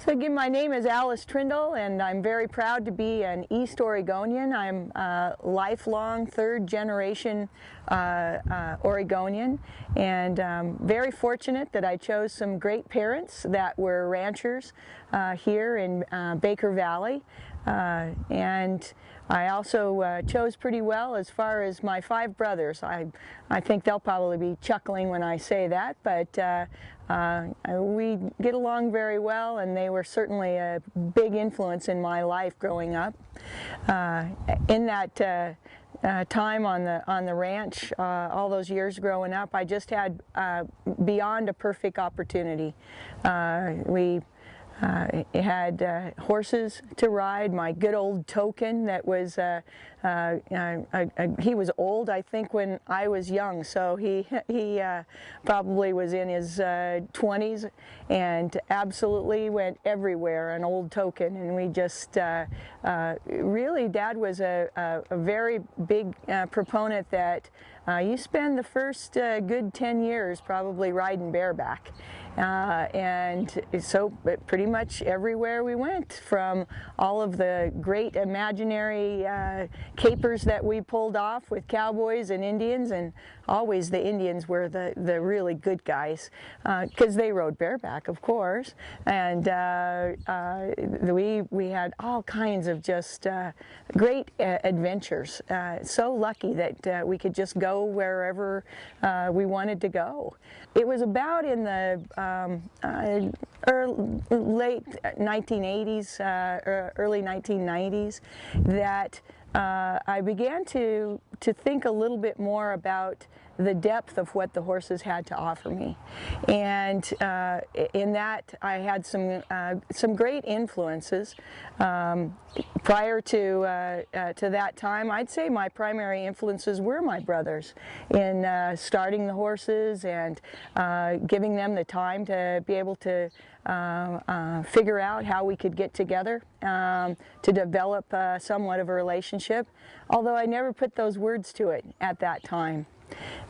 So again, my name is Alice Trindle, and I'm very proud to be an East Oregonian. I'm a lifelong third-generation Oregonian, and very fortunate that I chose some great parents that were ranchers here in Baker Valley. And I also chose pretty well as far as my 5 brothers. I think they'll probably be chuckling when I say that, but we get along very well, and they were certainly a big influence in my life growing up. In that time on the ranch, all those years growing up, I just had beyond a perfect opportunity. We had horses to ride. My good old Token that was, he was old, I think, when I was young, so he probably was in his 20s and absolutely went everywhere, an old Token. And we just, really, Dad was a very big proponent that you spend the first good 10 years probably riding bareback. And so pretty much everywhere we went, from all of the great imaginary capers that we pulled off with cowboys and Indians, and always the Indians were the really good guys because they rode bareback, of course. And we had all kinds of just great adventures. So lucky that we could just go wherever we wanted to go. It was about in the late 1980s, early 1990s, that I began to think a little bit more about the depth of what the horses had to offer me, and in that I had some great influences. Prior to that time, I'd say my primary influences were my brothers in starting the horses and giving them the time to be able to figure out how we could get together to develop somewhat of a relationship, although I never put those words to it at that time.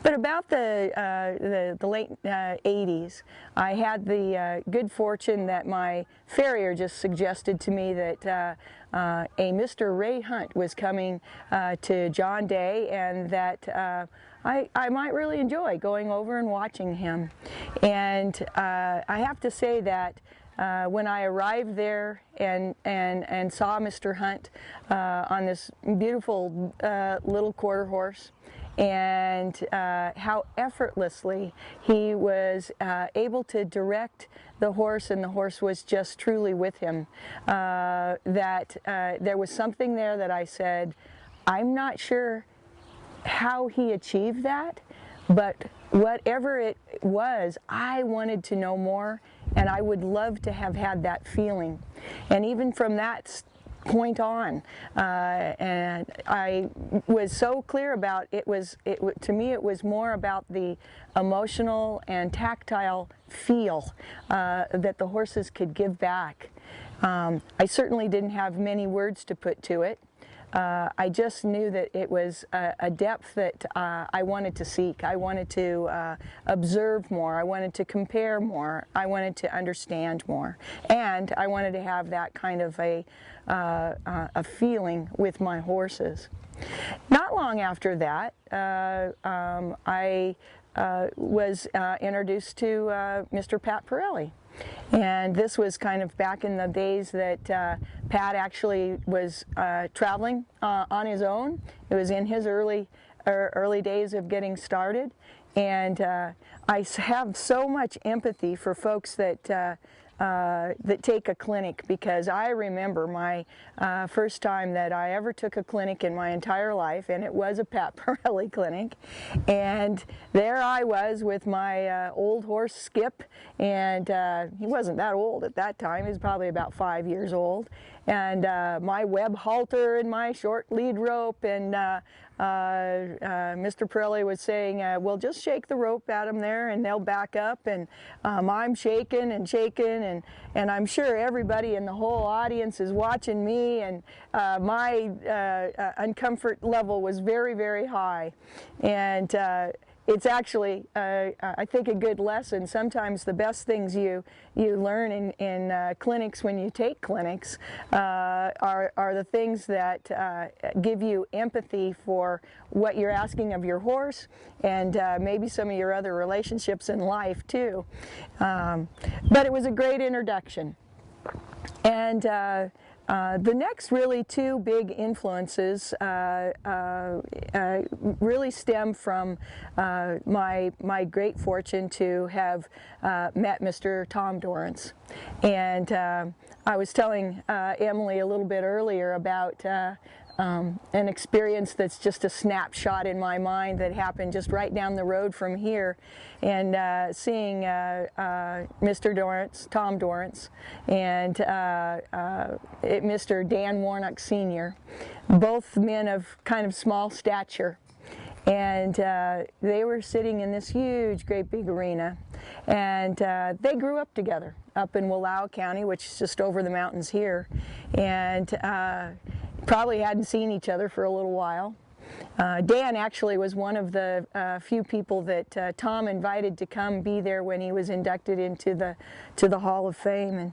But about the late 80s, I had the good fortune that my farrier just suggested to me that a Mr. Ray Hunt was coming to John Day, and that I might really enjoy going over and watching him. And I have to say that when I arrived there and saw Mr. Hunt on this beautiful little quarter horse, and how effortlessly he was able to direct the horse, and the horse was just truly with him, that there was something there that I said, I'm not sure how he achieved that, but whatever it was, I wanted to know more, and I would love to have had that feeling. And even from that point on, and I was so clear about to me it was more about the emotional and tactile feel that the horses could give back. I certainly didn't have many words to put to it. I just knew that it was a depth that I wanted to seek. I wanted to observe more. I wanted to compare more. I wanted to understand more. And I wanted to have that kind of a feeling with my horses. Not long after that, I was introduced to Mr. Pat Pirelli. And this was kind of back in the days that Pat actually was traveling on his own. It was in his early days of getting started. And I have so much empathy for folks that take a clinic, because I remember my first time that I ever took a clinic in my entire life, and it was a Pat Pirelli clinic. And there I was with my old horse Skip, and he wasn't that old at that time. He was probably about 5 years old. And my web halter and my short lead rope, and Mr. Pirelli was saying, well, just shake the rope at them there and they'll back up. And I'm shaking and shaking, and I'm sure everybody in the whole audience is watching me, and my uncomfort level was very, very high. And it's actually, I think, a good lesson. Sometimes the best things you learn in clinics, when you take clinics, are the things that give you empathy for what you're asking of your horse, and maybe some of your other relationships in life too. But it was a great introduction. And the next really two big influences really stem from my great fortune to have met Mr. Tom Dorrance. And I was telling Emily a little bit earlier about an experience that's just a snapshot in my mind that happened just right down the road from here, and seeing Mr. Dorrance, Tom Dorrance, and Mr. Dan Warnock Sr., both men of kind of small stature. And they were sitting in this huge, great big arena, and they grew up together up in Wallowa County, which is just over the mountains here, and probably hadn't seen each other for a little while. Dan actually was one of the few people that Tom invited to come be there when he was inducted into the Hall of Fame,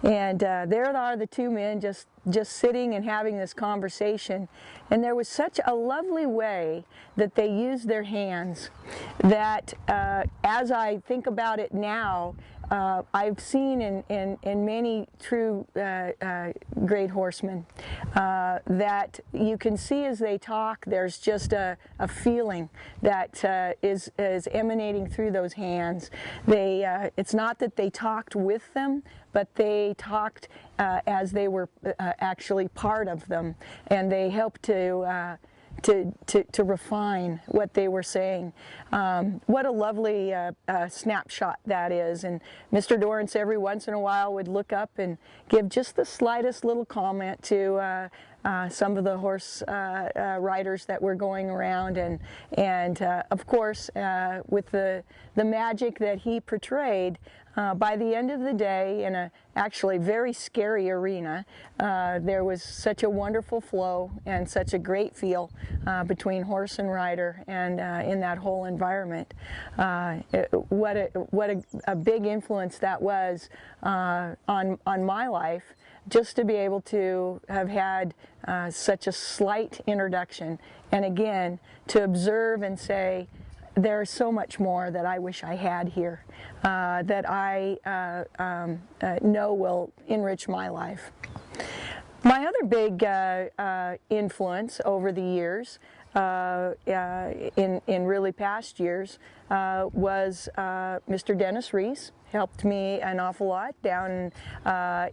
and there are the two men just sitting and having this conversation, and there was such a lovely way that they used their hands that as I think about it now, I've seen in many true great horsemen that you can see as they talk, there's just a feeling that is emanating through those hands. It's not that they talked with them, but they talked as they were actually part of them, and they helped to refine what they were saying. What a lovely snapshot that is. And Mr. Dorrance every once in a while would look up and give just the slightest little comment to some of the horse riders that were going around, and of course with the magic that he portrayed, by the end of the day, in a actually very scary arena, there was such a wonderful flow and such a great feel between horse and rider, and in that whole environment. What a big influence that was on my life, just to be able to have had such a slight introduction, and again to observe and say, there's so much more that I wish I had here, that I know will enrich my life. My other big influence over the years, in really past years, was Mr. Dennis Reese. Helped me an awful lot down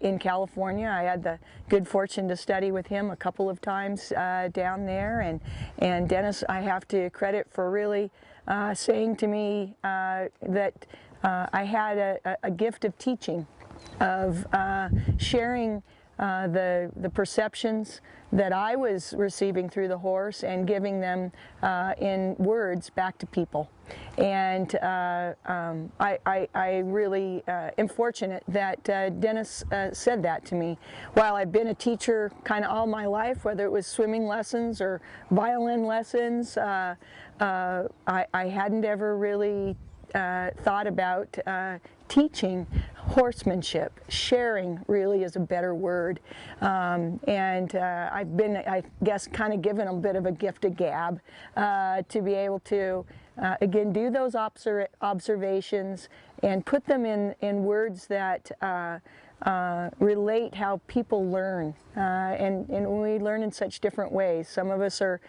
in California. I had the good fortune to study with him a couple of times down there, and Dennis, I have to credit for really saying to me that I had a gift of teaching, of sharing the perceptions that I was receiving through the horse and giving them in words back to people. And I really am fortunate that Dennis said that to me. While I've been a teacher kind of all my life, whether it was swimming lessons or violin lessons, I hadn't ever really thought about teaching horsemanship. Sharing really is a better word, and I've been, I guess, kind of given a bit of a gift of gab to be able to again do those observations and put them in words that relate how people learn, and we learn in such different ways. Some of us are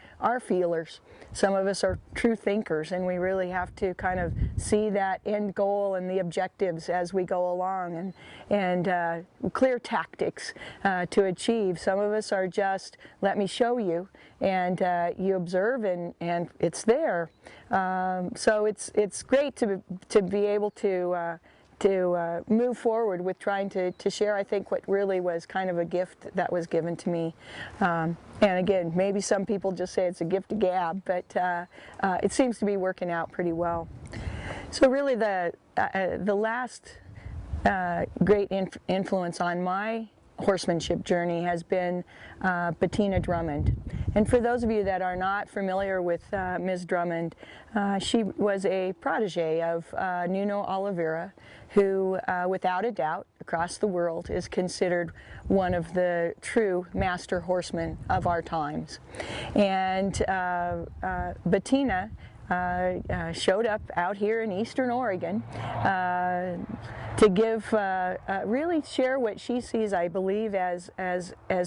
feelers, some of us are true thinkers, and we really have to kind of see that end goal and the objectives as we go along, and clear tactics to achieve. Some of us are just, let me show you, and you observe, and it's there. So it's great to be able to move forward with trying to share, I think, what really was kind of a gift that was given to me. And again, maybe some people just say it's a gift of gab, but it seems to be working out pretty well. So really the last great influence on my horsemanship journey has been Bettina Drummond. And for those of you that are not familiar with Ms. Drummond, she was a protege of Nuno Oliveira, who without a doubt across the world is considered one of the true master horsemen of our times. And Bettina showed up out here in Eastern Oregon to give, really share what she sees, I believe, as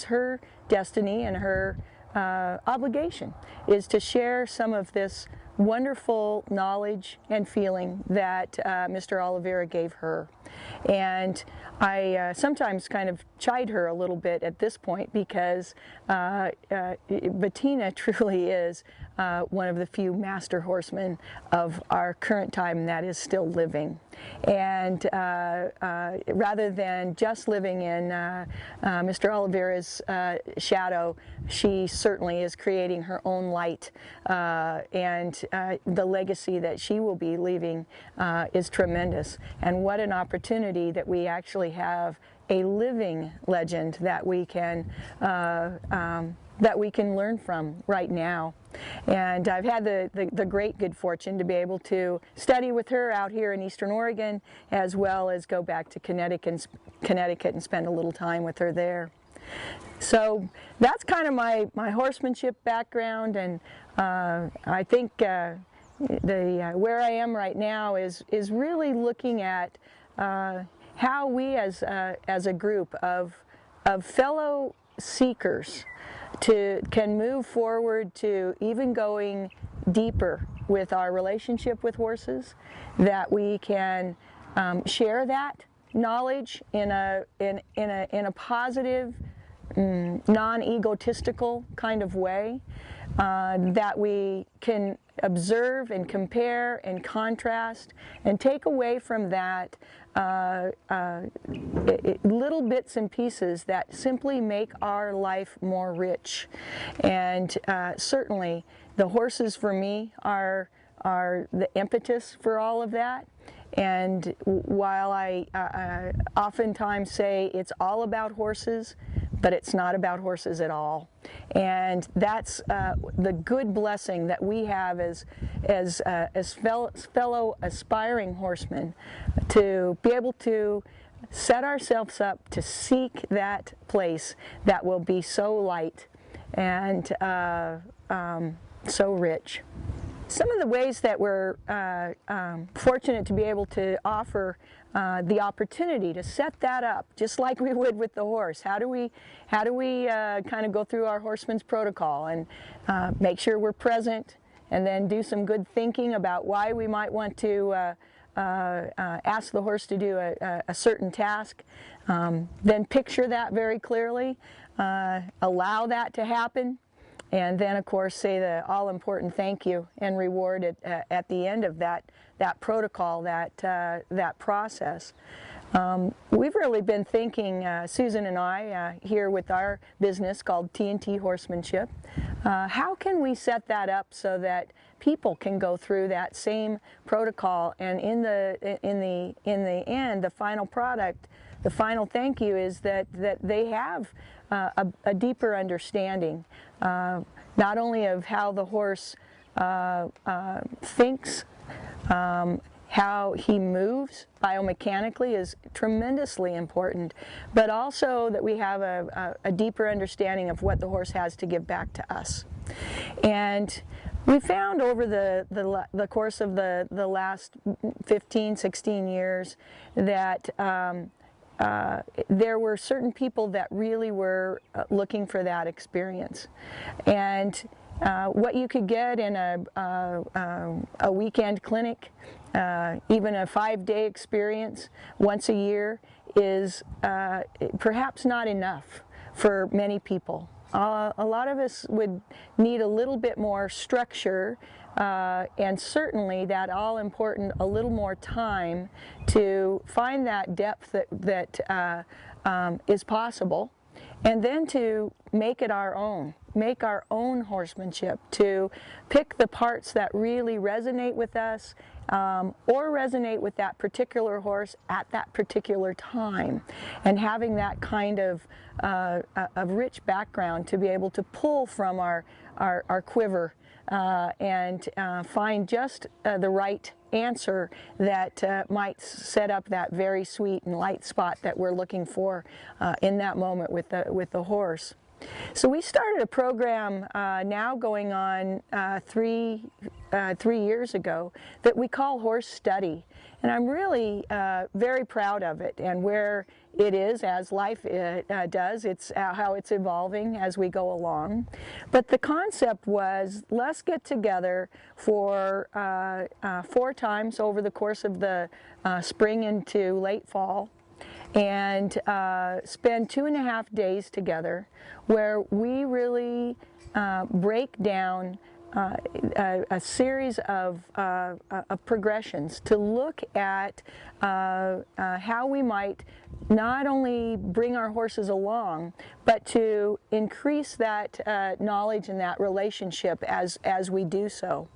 her destiny and her obligation, is to share some of this wonderful knowledge and feeling that Mr. Oliveira gave her. And I sometimes kind of chide her a little bit at this point, because Bettina truly is one of the few master horsemen of our current time that is still living. And rather than just living in Mr. Oliveira's shadow, she certainly is creating her own light, and the legacy that she will be leaving is tremendous. And what an opportunity that we actually have a living legend that we can learn from right now. And I've had the great good fortune to be able to study with her out here in Eastern Oregon, as well as go back to Connecticut and spend a little time with her there. So that's kind of my horsemanship background, and I think where I am right now is really looking at how we as a group of fellow seekers can move forward to even going deeper with our relationship with horses, that we can share that knowledge in a positive, non-egotistical kind of way, that we can observe and compare and contrast and take away from that little bits and pieces that simply make our life more rich. And certainly the horses for me are the impetus for all of that. And while I oftentimes say it's all about horses, but it's not about horses at all. And that's the good blessing that we have as fellow aspiring horsemen, to be able to set ourselves up to seek that place that will be so light and so rich. Some of the ways that we're fortunate to be able to offer the opportunity to set that up, just like we would with the horse. How do we kind of go through our horseman's protocol and make sure we're present, and then do some good thinking about why we might want to ask the horse to do a certain task, then picture that very clearly, allow that to happen, and then of course say the all-important thank you and reward at the end of that protocol, that process. We've really been thinking, Susan and I, here with our business called T&T Horsemanship, how can we set that up so that people can go through that same protocol, and in the end, the final product, the final thank you is that they have a deeper understanding, not only of how the horse thinks, how he moves biomechanically is tremendously important, but also that we have a deeper understanding of what the horse has to give back to us. And we found over the course of the last 15, 16 years that there were certain people that really were looking for that experience. And what you could get in a weekend clinic, even a 5-day experience once a year, is perhaps not enough for many people. A lot of us would need a little bit more structure, and certainly that all-important a little more time to find that depth that is possible, and then to make it our own, make our own horsemanship, to pick the parts that really resonate with us or resonate with that particular horse at that particular time, and having that kind of rich background to be able to pull from our quiver and find just the right answer that might set up that very sweet and light spot that we're looking for in that moment with the horse. So we started a program now going on 3 years ago that we call Horse Study, and I'm really very proud of it and where it is as life does. It's how it's evolving as we go along. But the concept was, let's get together for 4 times over the course of the spring into late fall, and spend 2.5 days together where we really break down a series of progressions to look at how we might not only bring our horses along, but to increase that knowledge and that relationship as we do so.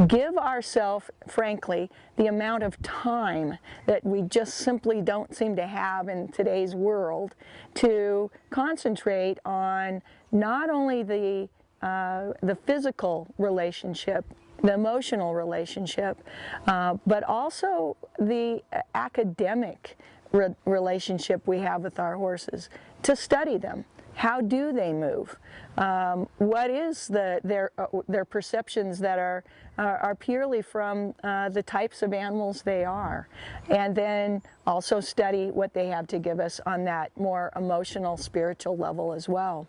Give ourselves, frankly, the amount of time that we just simply don't seem to have in today's world to concentrate on not only the physical relationship, the emotional relationship, but also the academic relationship we have with our horses, to study them. How do they move? What is their perceptions that are purely from the types of animals they are? And then also study what they have to give us on that more emotional, spiritual level as well.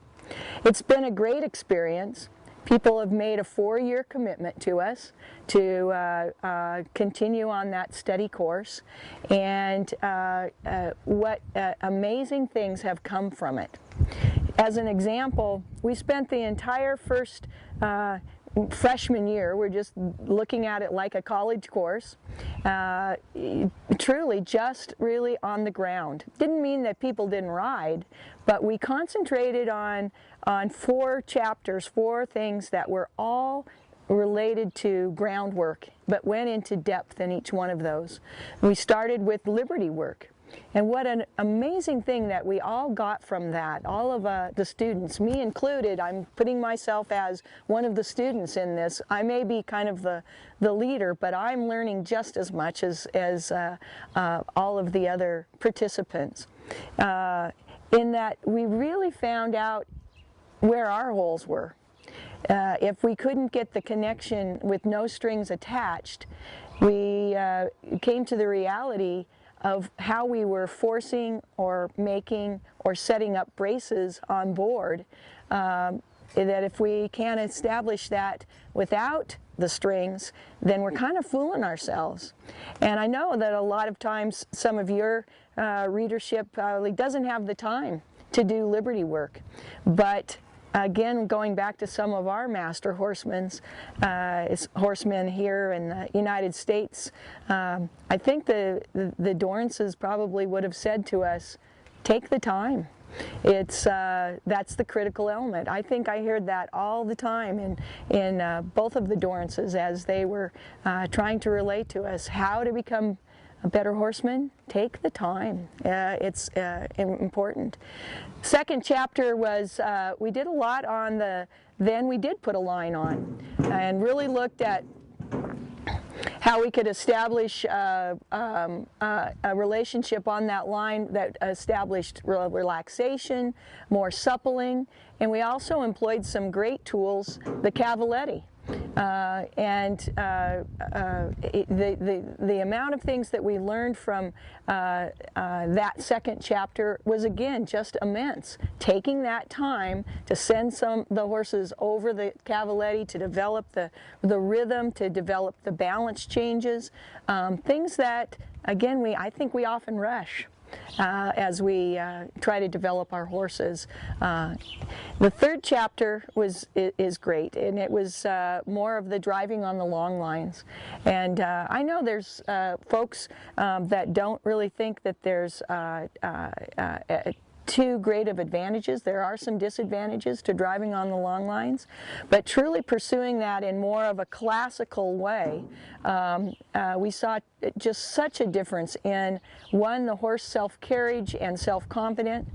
It's been a great experience. People have made a 4-year commitment to us to continue on that study course, and what amazing things have come from it. As an example, we spent the entire first freshman year, we're just looking at it like a college course, truly just really on the ground. Didn't mean that people didn't ride, but we concentrated on 4 chapters, 4 things that were all related to groundwork, but went into depth in each one of those. We started with liberty work. And what an amazing thing that we all got from that, all of the students, me included. I'm putting myself as one of the students in this. I may be kind of the leader, but I'm learning just as much as all of the other participants. In that we really found out where our holes were. If we couldn't get the connection with no strings attached, we came to the reality of how we were forcing or making or setting up braces on board, that if we can't establish that without the strings, then we're kind of fooling ourselves. And I know that a lot of times some of your readership probably doesn't have the time to do liberty work, but again, going back to some of our master horsemen here in the United States, I think the Dorrances probably would have said to us, take the time. That's the critical element. I think I heard that all the time in both of the Dorrances as they were trying to relate to us how to become a better horseman. Take the time. It's important. Second chapter was, we did a lot on then we did put a line on and really looked at how we could establish a relationship on that line that established relaxation, more suppling, and we also employed some great tools, the cavaletti. The amount of things that we learned from that second chapter was again just immense. Taking that time to send the horses over the cavaletti to develop the rhythm, to develop the balance changes, things that again I think we often rush. As we try to develop our horses. The third chapter is great, and it was more of the driving on the long lines. And I know there's too great of advantages. There are some disadvantages to driving on the long lines, but truly pursuing that in more of a classical way, we saw just such a difference in, one, the horse self-carriage and self-confidence,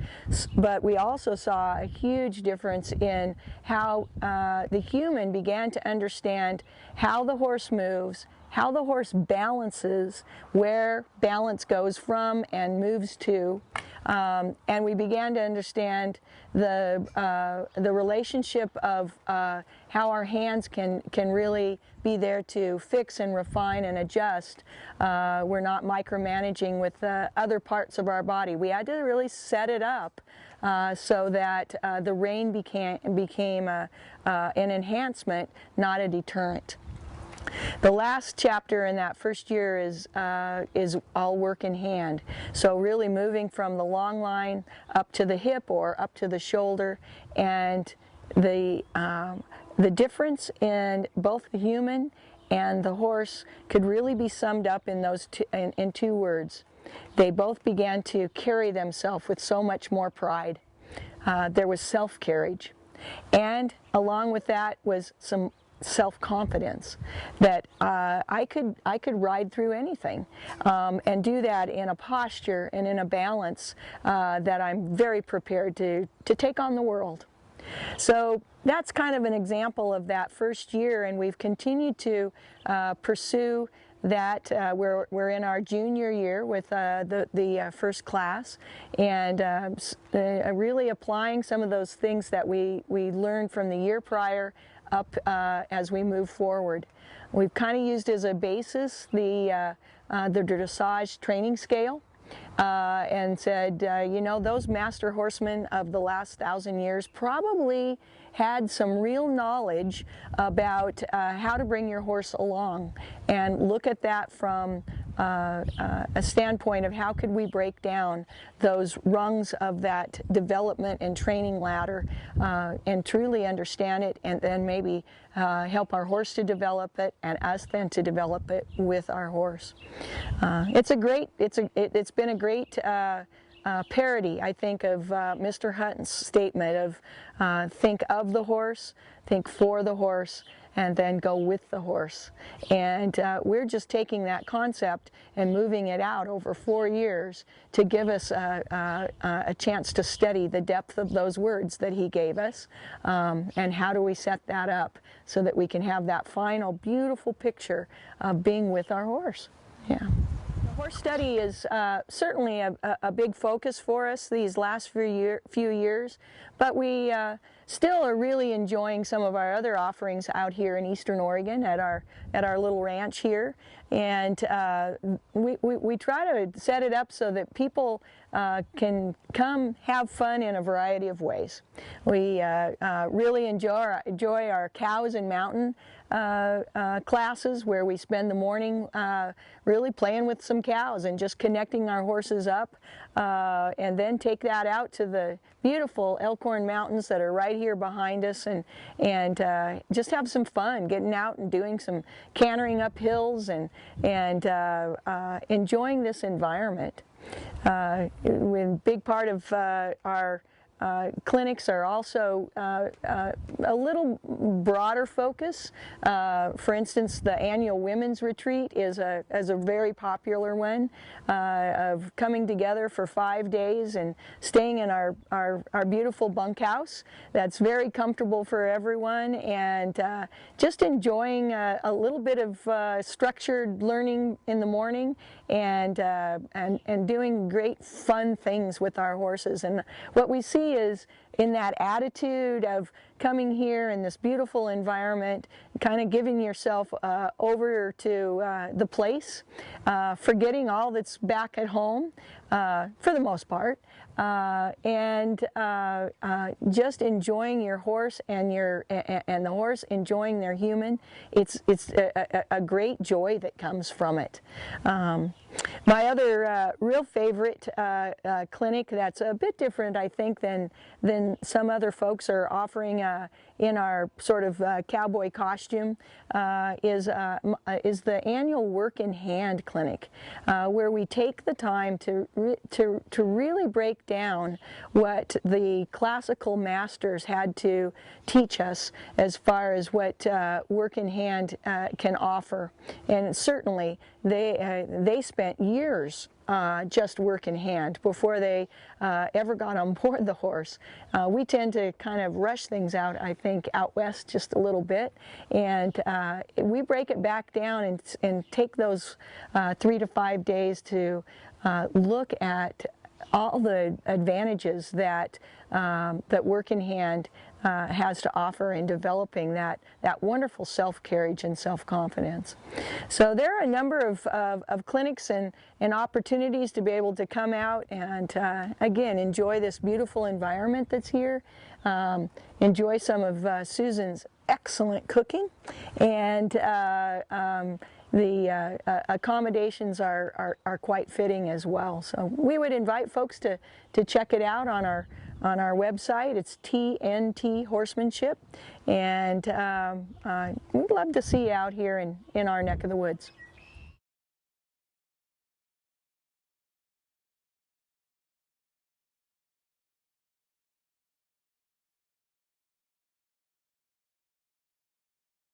but we also saw a huge difference in how the human began to understand how the horse moves, how the horse balances, where balance goes from and moves to, and we began to understand the relationship of how our hands can really be there to fix and refine and adjust. We're not micromanaging with other parts of our body. We had to really set it up so that the rein became an enhancement, not a deterrent. The last chapter in that first year is all work in hand. So really moving from the long line up to the hip or up to the shoulder, and the difference in both the human and the horse could really be summed up in those in two words. They both began to carry themselves with so much more pride. There was self-carriage, and along with that was some self-confidence that I could ride through anything, and do that in a posture and in a balance that I'm very prepared to take on the world. So that's kind of an example of that first year, and we've continued to pursue that. We're in our junior year with the first class, and really applying some of those things that we learned from the year prior up as we move forward. We've kind of used as a basis the dressage training scale, and said, you know, those master horsemen of the last 1,000 years probably had some real knowledge about how to bring your horse along, and look at that from a standpoint of how could we break down those rungs of that development and training ladder, and truly understand it, and then maybe help our horse to develop it, and us then to develop it with our horse. It's been a great parody, I think, of Mr. Hutton's statement of think of the horse, think for the horse, and then go with the horse. And we're just taking that concept and moving it out over 4 years to give us a chance to study the depth of those words that he gave us, and how do we set that up so that we can have that final beautiful picture of being with our horse. Yeah. Horse study is certainly a big focus for us these last few years, but we still are really enjoying some of our other offerings out here in Eastern Oregon at our little ranch here, and we try to set it up so that people can come have fun in a variety of ways. We really enjoy our cows and mountain classes, where we spend the morning really playing with some cows and just connecting our horses up, and then take that out to the beautiful Elkhorn Mountains that are right here behind us, and just have some fun getting out and doing some cantering up hills and enjoying this environment. A big part of our clinics are also a little broader focus. For instance, the annual women's retreat is a very popular one, of coming together for 5 days and staying in our beautiful bunkhouse that's very comfortable for everyone, and just enjoying a little bit of structured learning in the morning, and doing great fun things with our horses. And what we see is, in that attitude of coming here in this beautiful environment, kind of giving yourself over to the place, forgetting all that's back at home for the most part, and just enjoying your horse and the horse enjoying their human. It's a great joy that comes from it. My other real favorite clinic that's a bit different, I think, than some other folks are offering in our sort of cowboy costume is the annual Work in Hand clinic, where we take the time to really break down what the classical masters had to teach us as far as what work in hand can offer. And certainly they spent years just work in hand before they ever got on board the horse. We tend to kind of rush things out, I think, out west just a little bit, and we break it back down and take those 3 to 5 days to look at all the advantages that that work in hand has to offer in developing that wonderful self-carriage and self-confidence. So there are a number of clinics and opportunities to be able to come out and again enjoy this beautiful environment that's here, enjoy some of Susan's excellent cooking, and the accommodations are quite fitting as well. So we would invite folks to check it out on our website. It's TNT Horsemanship, and we'd love to see you out here in our neck of the woods.